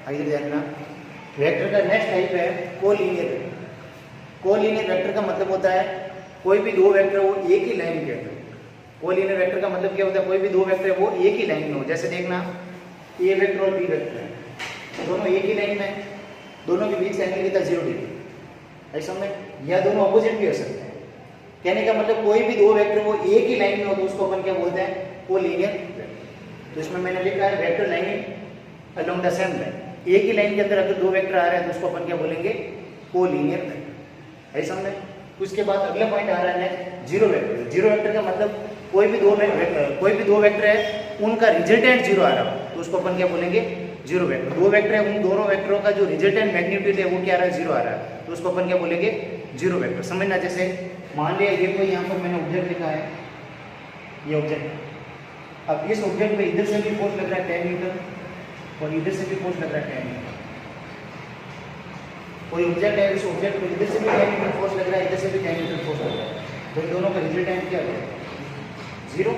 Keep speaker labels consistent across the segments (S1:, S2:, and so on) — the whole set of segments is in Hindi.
S1: इधर ध्यान देना। वेक्टर का नेक्स्ट टाइप है कोलिनियर वेक्टर। कोलिनियर वेक्टर का मतलब होता है कोई भी दो वेक्टर वो एक ही लाइन के हो। कोलिनियर वेक्टर का मतलब क्या होता है, कोई भी दो वेक्टर है वो एक ही लाइन में हो। जैसे देखना ए वेक्टर और बी वेक्टर है, दोनों एक ही लाइन में, दोनों के बीच का एंगल कितना 0 डिग्री। ऐसा में या दोनों अपोजिट भी हो सकते हैं। कहने का मतलब कोई भी दो वेक्टर वो एक ही लाइन में हो तो उसको अपन क्या बोलते हैं, कोलिनियर वेक्टर। तो इसमें मैंने लिखा है vector line along the same line. एक ही लाइन के अंदर अगर दो वेक्टर आ रहे हैं तो उसको अपन क्या बोलेंगे, कोलिनियर वेक्टर। ऐसा में उसके बाद अगला पॉइंट आ रहा है जीरो वेक्टर। जीरो वेक्टर का मतलब कोई भी दो वेक्टर है उनका रिजल्टेंट जीरो आ रहा हो तो उसको अपन क्या बोलेंगे, जीरो वेक्टर। दो वेक्टर है उन दोनों वेक्टरों का जो रिजल्टेंट मैग्नीट्यूड है वो क्या आ रहा है, जीरो आ रहा है तो उसको अपन क्या बोलेंगे, जीरो वेक्टर। समझना, जैसे मान लिया ये कोई यहाँ पर मैंने ऑब्जेक्ट लिखा है, ये ऑब्जेक्ट। अब इस ऑब्जेक्ट पे इधर से भी फोर्स लग रहा है 10 न्यूटन और इधर से भी फोर्स लग रहा है 10 न्यूटन। कोई ऑब्जेक्ट है, उस ऑब्जेक्ट पे इधर से भी 10 न्यूटन फोर्स लग रहा है, इधर से भी 10 न्यूटन फोर्स लग रहा है, तो इन दोनों का रिजल्टेंट क्या है, जीरो।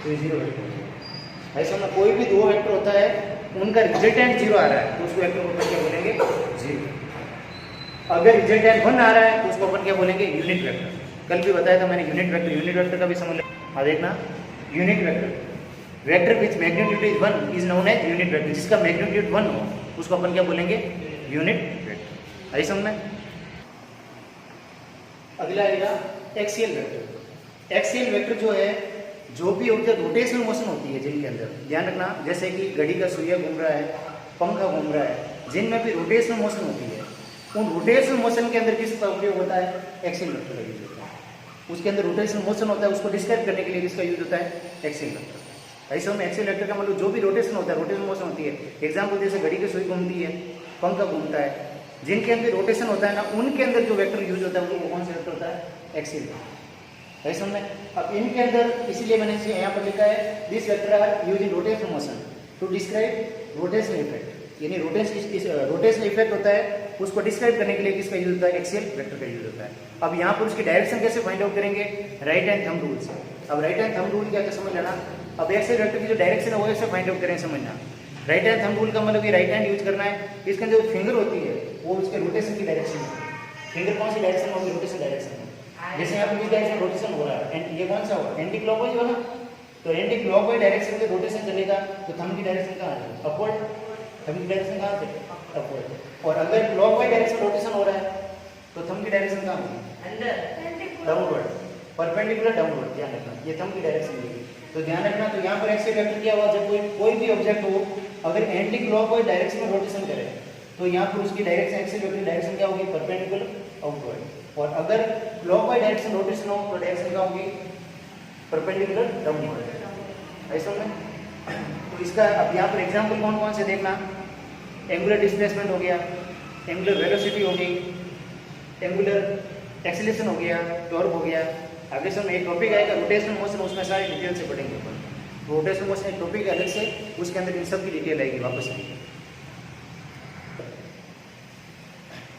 S1: तो ये जीरो वेक्टर। ऐसा में कोई भी दो वेक्टर होता है उनका रिजल्टेंट जीरो आ रहा है तो उसको वेक्टर को क्या बोलेंगे, जीरो। अगर रिजल्टेंट 1 आ रहा है तो उसको अपन क्या बोलेंगे, यूनिट वेक्टर। कल भी बताया था मैंने यूनिट वेक्टर। यूनिट वेक्टर का भी समझ हाँ देखना, unit vector vector which magnitude is 1 is known as unit vector. जिसका मैग्नीट्यूड 1 हो उसको अपन क्या बोलेंगे, यूनिट वेक्टर। ऐसा में अगला आएगा एक्सियल वेक्टर। एक्सियल वेक्टर जो है, जो भी ऑब्जेक्ट रोटेशनल मोशन होती है जिनके अंदर, ध्यान रखना, जैसे कि घड़ी का सुइया घूम रहा है, पंखा घूम रहा है, जिनमें भी रोटेशनल मोशन होती है, उन रोटेशनल मोशन के अंदर किसका उपयोग होता है, एक्सियल वेक्टर का यूज होता है। उसके अंदर रोटेशनल मोशन होता है, उसको डिस्क्राइब करने के लिए किसका यूज होता है, एक्सियल वेक्टर। ऐसे में एक्सियल वेक्टर का मतलब जो भी रोटेशन होता है, रोटेशनल मोशन होती है। एग्जाम्पल जैसे घड़ी की सुई घूमती है, पंखा घूमता है, जिनके अंदर रोटेशन होता है ना, उनके अंदर जो वेक्टर यूज होता है वो कौन सा वेक्टर होता है, एक्सियल वेक्टर। ऐसा में अब इनके अंदर, इसीलिए मैंने यहाँ पर लिखा है this vector are use in rotational motion to describe rotational effect. यानी रोटेशनल इफेक्ट होता है, उसको डिस्क्राइब करने के लिए किसका यूज होता है, एक्सियल वेक्टर का यूज होता है। अब यहाँ पर उसकी डायरेक्शन कैसे फाइंड आउट करेंगे, राइट हैंड थंब रूल से। अब राइट हैंड थंब रूल क्या है समझ लेना। अब एक्सियल वेक्टर की जो डायरेक्शन है वो ऐसे फाइंड आउट करें, समझना। राइट हैंड थंब रूल का मतलब ये राइट हैंड यूज करना है। इसके अंदर जो फिंगर होती है वो उसके रोटेशन की डायरेक्शन है। फिंगर कौन सी डायरेक्शन होगी, रोटेशन डायरेक्शन है। जैसे यहाँ पर किस डायरेक्शन रोटेशन हो रहा है, एंड ये कौन सा होगा, एंटी क्लॉकवाइज होगा। तो एंटी क्लॉकवाइज डायरेक्शन से रोटेशन चलेगा तो थंब की डायरेक्शन कहाँ है, अपवर्ड। थंब की डायरेक्शन कहाँ से, अपवर्ड। और अगर क्लॉकवाइज डायरेक्शन रोटेशन हो रहा है तो थंब की डायरेक्शन कहाँ होगी, अंदर, डाउनवर्ड, परपेंडिकुलर डाउनवर्ड। ध्यान रखना, ये थंब की डायरेक्शन होगी। तो ध्यान रखना, तो यहाँ पर एक्सियल वेक्टर क्या हुआ, जब कोई भी ऑब्जेक्ट हो अगर एंटी क्लॉकवाइज डायरेक्शन में रोटेशन करे तो यहाँ पर उसकी डायरेक्शन, एक्सियल वेक्टर डायरेक्शन क्या होगी, परपेंडिकुलर आउटवर्ड। और अगर क्लॉकवाइज डायरेक्शन रोटेशन हो तो डायरेक्शन क्या होगी, परपेंडिकुलर डाउनवर्ड। ऐसा में तो इसका अब यहाँ पर एग्जांपल कौन कौन से देखना, एंगुलर डिस्प्लेसमेंट हो गया, एंगुलर वेलोसिटी हो गई, एंगुलर एक्सीलरेशन हो गया, टॉर्क हो गया। आगे से एक टॉपिक आएगा रोटेशनल मोशन, उसमें सारी डिटेल से पढ़ेंगे अपन। रोटेशनल मोशन एक टॉपिक अलग से, उसके अंदर इन सब की डिटेल आएगी वापस आएगी।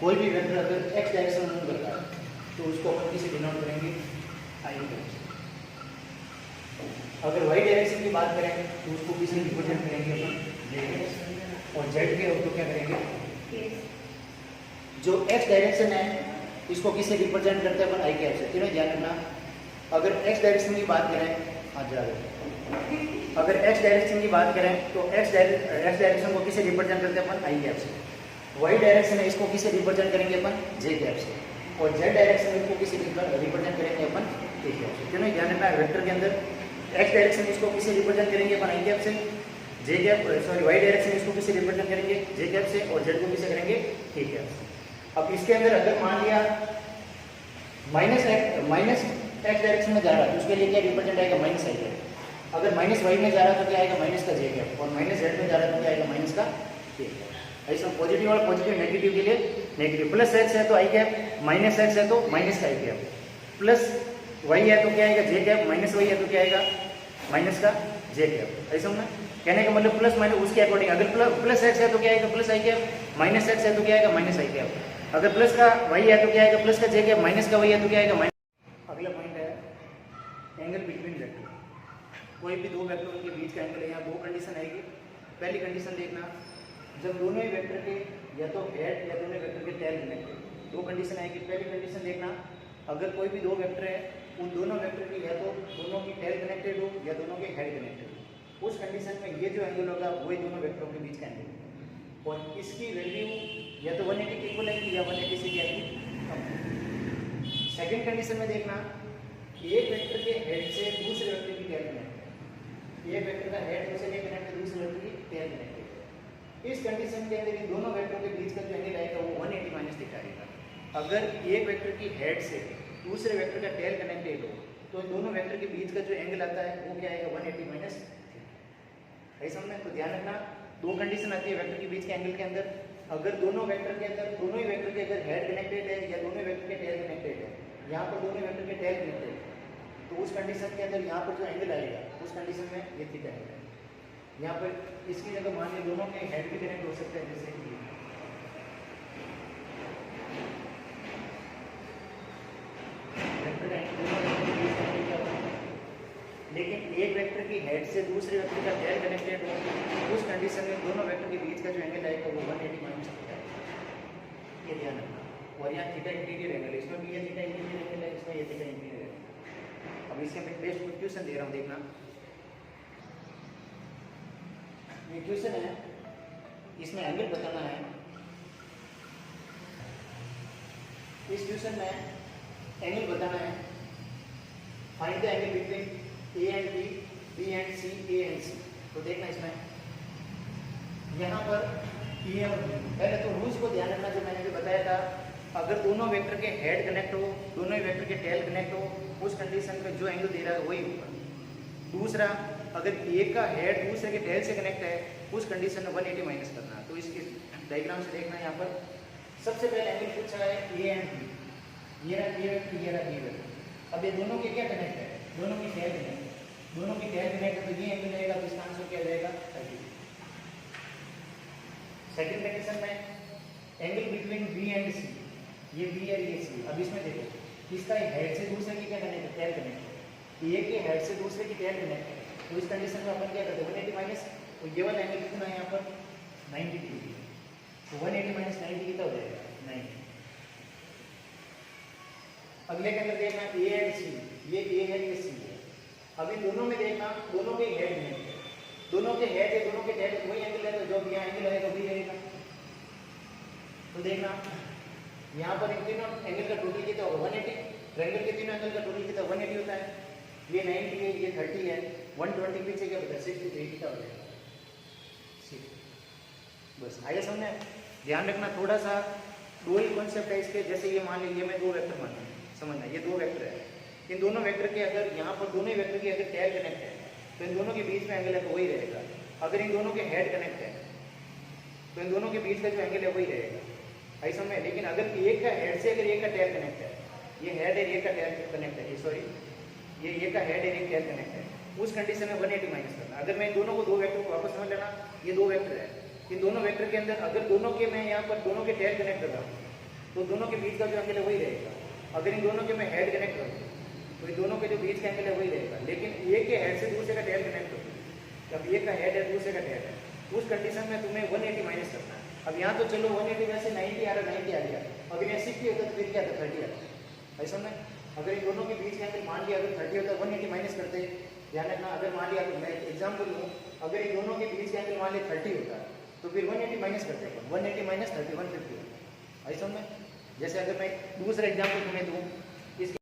S1: कोई भी वेक्टर अगर एक्स डायरेक्शन में मूव करता है तो उसको अपन किसे डिनोट करेंगे, आई डायरेक्शन। अगर वाई डायरेक्शन की बात करें तो उसको किसे रिप्रेजेंट करेंगे अपन, जेड। और जेड के तो क्या करेंगे, जो एक्स डायरेक्शन है इसको किसे रिप्रेजेंट करते हैं अपन, आई कैप से। तीनों ध्यान रखना। अगर एक्स डायरेक्शन की बात करें, अगर एक्स डायरेक्शन की बात करें तो एक्स डायरेक्शन को किसे रिप्रेजेंट करते हैं अपन, आई कैप से। वाई डायरेक्शन है इसको किसे रिप्रेजेंट करेंगे अपन, जे कैप से। और जेड डायरेक्शन है इसको किसे रिप्रेजेंट करेंगे अपन, के कैप से। क्यों नहीं, ध्यान रखना वेक्टर के अंदर एक्स डायरेक्शन इसको किसे रिप्रेजेंट करेंगे अपन, आई कैप से। जे कैप सॉरी वाई डायरेक्शन इसको किसे रिप्रेजेंट करेंगे, जे कैप से। और जेड को किसे करेंगे, के कैप से। अब इसके अंदर अगर मान लिया माइनस एक्स डायरेक्शन में जा रहा है तो उसके लिए क्या रिप्रेजेंट आएगा, माइनस आई कैप। अगर माइनस वाई में जा रहा है तो क्या आएगा, माइनस का जे कैप। और माइनस जेड में जा रहा है तो क्या आएगा, माइनस का के कैप। ऐसा पॉजिटिव और पॉजिटिव, नेगेटिव के लिए नेगेटिव। प्लस एक्स है तो आई कैप, माइनस एक्स है तो माइनस का आई कैप, प्लस वाई है तो क्या आएगा, जे कैप, माइनस वाई है तो क्या आएगा, माइनस का जे कैप। ऐसा में कहने का मतलब प्लस माइनस उसके अकॉर्डिंग। अगर प्लस एक्स है तो क्या आएगा, प्लस आई कैप, माइनस एक्स है तो क्या आएगा, माइनस आई कैप। अगर प्लस का वाई है तो क्या आएगा, प्लस का जे कैप, माइनस का वाई है तो क्या आएगा, माइनस। अगला पॉइंट है एंगल बिटवीन वेक्टर। कोई भी दो वेक्टर के बीच का एंगल है, यहाँ दो कंडीशन आएगी। पहली कंडीशन देखना, जब दोनों ही वेक्टर के या तो हेड या दोनों वेक्टर के टेल कनेक्टेड, दो कंडीशन आएगी। पहली कंडीशन देखना, अगर कोई भी दो वेक्टर है, उन दोनों वेक्टर की या तो दोनों की टेल कनेक्टेड हो या दोनों के हेड कनेक्टेड हो, उस कंडीशन में ये जो एंगल होगा वही दोनों वेक्टरों के बीच का एंगल होगा। और इसकी वैल्यू या तो 180 के इक्वल आएगी या 180 से क्या आएगी, कम। सेकेंड कंडीशन में देखना, एक वेक्टर के हेड से दूसरे वेक्टर की टेल कनेक्टेड है, एक वेक्टर का हेड से कनेक्ट है, दूसरे वेक्टर की टेल कनेक्टेड है। इस कंडीशन के अंदर इन दोनों वेक्टरों के बीच का जो एंगल आएगा वो 180 माइनस थीटा आएगा। अगर एक वेक्टर की हेड से दूसरे वेक्टर का टेल कनेक्टेड हो तो इन दोनों वेक्टर के बीच का जो एंगल आता है वो क्या आएगा, 180 माइनस थीटा। ऐसा समझना, तो ध्यान रखना दो कंडीशन आती है वेक्टर के बीच के एंगल के अंदर। अगर दोनों वेक्टर के अंदर दोनों ही वेक्टर के अगर हेड कनेक्टेड है या दोनों वेक्टर के टेल कनेक्टेड है, यहाँ पर दोनों वेक्टर के टेल कनेक्टेड है, तो उस कंडीशन के अंदर यहाँ पर जो एंगल आएगा उस कंडीशन में ये थीटा एंगल है। यहाँ पर इसकी जगह मान लीजिए दोनों के हेड भी कनेक्ट हो सकते हैं, जैसे कि लेकिन एक वेक्टर की हेड से दूसरे वेक्टर का टेल कनेक्टेड हो, उस कंडीशन में दोनों वेक्टर के बीच का जो एंगल आएगा वो 180 माइनस थीटा है, ये ध्यान रखना। और यहाँ थीटा इंटीरियर एंगल है, इसमें भी ये थीटा इंटीरियर एंगल है, इसमें ये थीटा इंटीरियर एंगल। अब इसके मैं बेस्ट क्वेश्चन दे रहा हूँ, देखना ये क्वेश्चन है, इसमें एंगल बताना है। इस क्वेश्चन में एंगल बताना है, find the angle between A and B, B and C, A and C. तो देखना इसमें यहाँ पर ए और बी, पहले तो रूल्स को ध्यान रखना जो मैंने भी बताया था। अगर दोनों वेक्टर के हेड कनेक्ट हो, दोनों ही वेक्टर के टेल कनेक्ट हो, उस कंडीशन में जो एंगल दे रहा है वही होगा। दूसरा, अगर एक का हेड दूसरे के टेल से कनेक्ट है, उस कंडीशन में 180 माइनस करना। तो इसके डायग्राम से देखना, यहाँ पर सबसे पहले एंगल पूछा है ए एंड बी, ये रहा ए वेक्टर, ये रहा बी वेक्टर। अब ये दोनों के क्या कनेक्ट है, दोनों की टेल कनेक्ट, दोनों की टेल कनेक्ट है, तो ये एंगल रहेगा, तो इसका आंसर क्या जाएगा, 30। सेकंड कंडीशन में एंगल बिटवीन बी एंड सी, ये बी है ये सी। अब इसमें देखो, इसका हेड से दूसरे की क्या कनेक्ट है, टेल कनेक्ट है, एक के हेड से दूसरे की टेल कनेक्ट है, तो इस कंडीशन में अपन क्या करते हैं, 180 माइनस, तो ये वाला एंगल कितना है यहाँ पर 90 डिग्री, तो 180 माइनस 90 कितना हो जाएगा, 90। अगले के अंदर देखना ए एंड सी, ये ए है ये सी है। अब इन दोनों में देखना, दोनों के हेड कनेक्ट है, दोनों के हेड है, दोनों के टेल, वही एंगल है, तो जो यहाँ एंगल रहेगा वही रहेगा। तो देखना यहाँ पर इन तीनों एंगल का टोटल कितना होगा, 180। ट्रायंगल के तीनों एंगल का टोटल कितना 180 होता है। ये 90 है, ये 30 है, 120 पीछे क्या बता 63 कितना हो जाएगा, 6। बस आइए समझे, ध्यान रखना थोड़ा सा, दो ही कॉन्सेप्ट है इसके। जैसे ये मान लीजिए मैं दो वेक्टर मान लूँ, समझना ये दो वेक्टर है, इन दोनों वेक्टर के अगर यहाँ पर दोनों ही वेक्टर की अगर टेल कनेक्ट है तो इन दोनों के बीच में एंगल है तो वही रहेगा। अगर इन दोनों के हेड कनेक्ट है तो इन दोनों के बीच का जो एंगल है वही रहेगा, ऐसा में। लेकिन अगर एक का हेड से अगर एक का टेल कनेक्ट है, ये हेड है एक का टेल कनेक्ट है, सॉरी ये एक का हेड है एक टेल कनेक्ट है, उस कंडीशन में 180 माइनस करना। अगर मैं इन दोनों को दो वेक्टर को वापस समझ लेना, ये दो वेक्टर है, इन दोनों वेक्टर के अंदर अगर दोनों के मैं यहाँ पर दोनों के टेल कनेक्ट कर रहा हूँ तो दोनों के बीच का जो एंगल है वही रहेगा। अगर इन दोनों के मैं हेड कनेक्ट करूँ तो इन दोनों के जो बीच का एंगल है वही रहेगा। लेकिन एक के हेड से दूसरे का टेल कनेक्ट करूँ, जब एक का हेड है दूसरे का टेल है, उस कंडीशन में तुम्हें 180 माइनस करना है। अब यहाँ तो चलो 180 में से 90 आ रहा, 90 आ गया, अगर यहाँ 60 होता तो फिर क्या था, 30 आता, ऐसा में। अगर इन दोनों के बीच का एंगल मान लिया अगर 30 होता, 180 माइनस करते, ध्यान रखना। अगर मान लिया, मैं एग्जाम्पल लूँ, अगर इन दोनों के बीच का एंगल मान लिया 30 होता तो फिर 180 माइनस करते हैं, 180 माइनस 30, 150 होता, ऐसा में। जैसे अगर मैं दूसरा एग्जाम्पल तुम्हें दूँ,